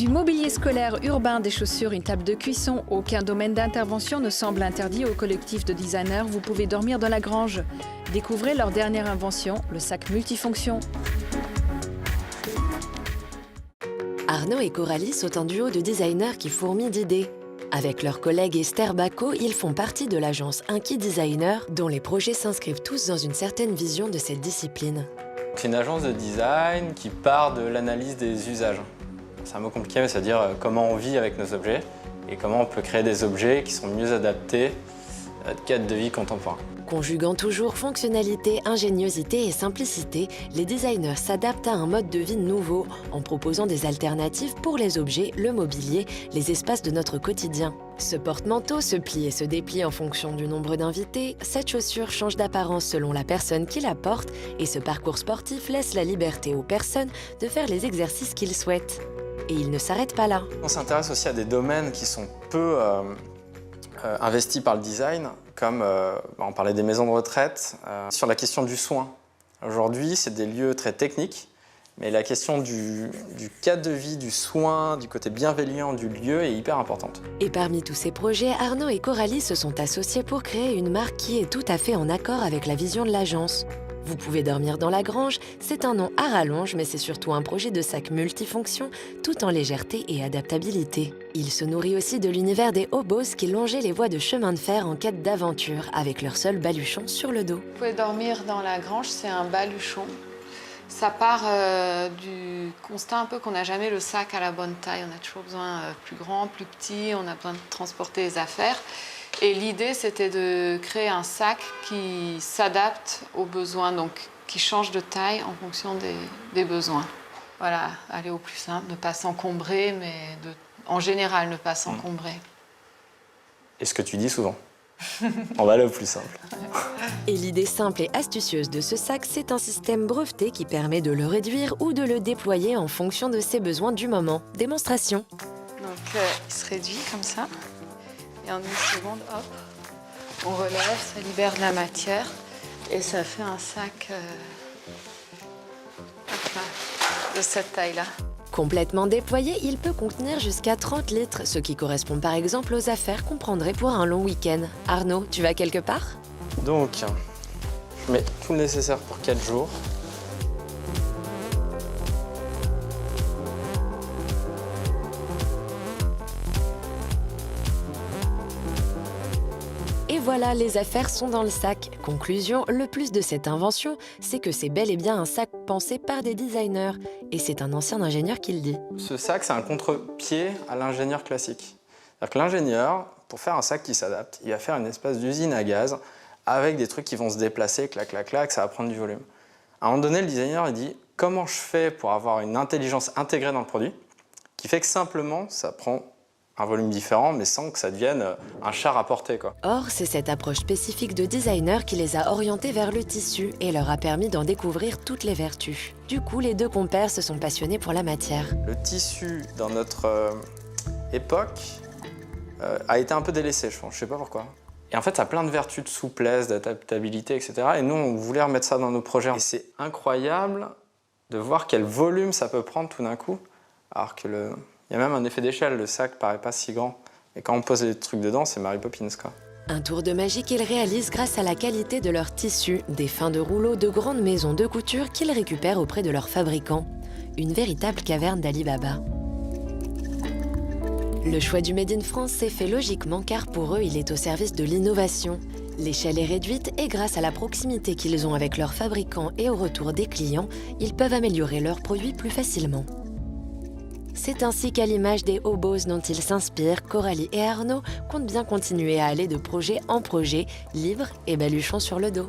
Du mobilier scolaire urbain, des chaussures, une table de cuisson, aucun domaine d'intervention ne semble interdit au collectif de designers Vous pouvez dormir dans la grange. Découvrez leur dernière invention, le sac multifonction. Arnaud et Coralie sont un duo de designers qui fourmillent d'idées. Avec leur collègue Esther Bacot, ils font partie de l'agence Inky Designer, dont les projets s'inscrivent tous dans une certaine vision de cette discipline. C'est une agence de design qui part de l'analyse des usages. C'est un mot compliqué, mais c'est-à-dire comment on vit avec nos objets et comment on peut créer des objets qui sont mieux adaptés à notre cadre de vie contemporain. Conjuguant toujours fonctionnalité, ingéniosité et simplicité, les designers s'adaptent à un mode de vie nouveau en proposant des alternatives pour les objets, le mobilier, les espaces de notre quotidien. Ce porte-manteau se plie et se déplie en fonction du nombre d'invités, cette chaussure change d'apparence selon la personne qui la porte et ce parcours sportif laisse la liberté aux personnes de faire les exercices qu'ils souhaitent. Et il ne s'arrête pas là. On s'intéresse aussi à des domaines qui sont peu investis par le design, comme on parlait des maisons de retraite, sur la question du soin. Aujourd'hui, c'est des lieux très techniques, mais la question du cadre de vie, du soin, du côté bienveillant du lieu est hyper importante. Et parmi tous ces projets, Arnaud et Coralie se sont associés pour créer une marque qui est tout à fait en accord avec la vision de l'agence. Vous pouvez dormir dans la grange, c'est un nom à rallonge, mais c'est surtout un projet de sac multifonction, tout en légèreté et adaptabilité. Il se nourrit aussi de l'univers des hobos qui longeaient les voies de chemin de fer en quête d'aventure, avec leur seul baluchon sur le dos. Vous pouvez dormir dans la grange, c'est un baluchon. Ça part du constat un peu qu'on n'a jamais le sac à la bonne taille. On a toujours besoin plus grand, plus petit, on a besoin de transporter les affaires. Et l'idée, c'était de créer un sac qui s'adapte aux besoins, donc qui change de taille en fonction des besoins. Voilà, aller au plus simple, ne pas s'encombrer, mais en général, ne pas s'encombrer. Et ce que tu dis souvent. On va aller au plus simple. Et l'idée simple et astucieuse de ce sac, c'est un système breveté qui permet de le réduire ou de le déployer en fonction de ses besoins du moment. Démonstration. Donc, il se réduit comme ça. Et en une seconde, hop, on relève, ça libère de la matière et ça fait un sac hop là, de cette taille-là. Complètement déployé, il peut contenir jusqu'à 30 litres, ce qui correspond par exemple aux affaires qu'on prendrait pour un long week-end. Arnaud, tu vas quelque part ? Donc, je mets tout le nécessaire pour 4 jours. Et voilà, les affaires sont dans le sac. Conclusion, le plus de cette invention, c'est que c'est bel et bien un sac pensé par des designers. Et c'est un ancien ingénieur qui le dit. Ce sac, c'est un contre-pied à l'ingénieur classique. C'est-à-dire que l'ingénieur, pour faire un sac qui s'adapte, il va faire une espèce d'usine à gaz avec des trucs qui vont se déplacer, clac, clac, clac, ça va prendre du volume. À un moment donné, le designer, il dit « Comment je fais pour avoir une intelligence intégrée dans le produit ?» qui fait que simplement, ça prend un volume différent, mais sans que ça devienne un char à porter, quoi. Or, c'est cette approche spécifique de designer qui les a orientés vers le tissu et leur a permis d'en découvrir toutes les vertus. Du coup, les deux compères se sont passionnés pour la matière. Le tissu, dans notre époque, a été un peu délaissé, je pense. Je sais pas pourquoi. Et en fait, ça a plein de vertus de souplesse, d'adaptabilité, etc. Et nous, on voulait remettre ça dans nos projets. Et c'est incroyable de voir quel volume ça peut prendre tout d'un coup, alors que il y a même un effet d'échelle, le sac paraît pas si grand. Et quand on pose les trucs dedans, c'est Mary Poppins, quoi. Un tour de magie qu'ils réalisent grâce à la qualité de leurs tissus, des fins de rouleaux de grandes maisons de couture qu'ils récupèrent auprès de leurs fabricants. Une véritable caverne d'Ali Baba. Le choix du Made in France s'est fait logiquement car pour eux, il est au service de l'innovation. L'échelle est réduite et grâce à la proximité qu'ils ont avec leurs fabricants et au retour des clients, ils peuvent améliorer leurs produits plus facilement. C'est ainsi qu'à l'image des hobos dont ils s'inspirent, Coralie et Arnaud comptent bien continuer à aller de projet en projet, libres et baluchons sur le dos.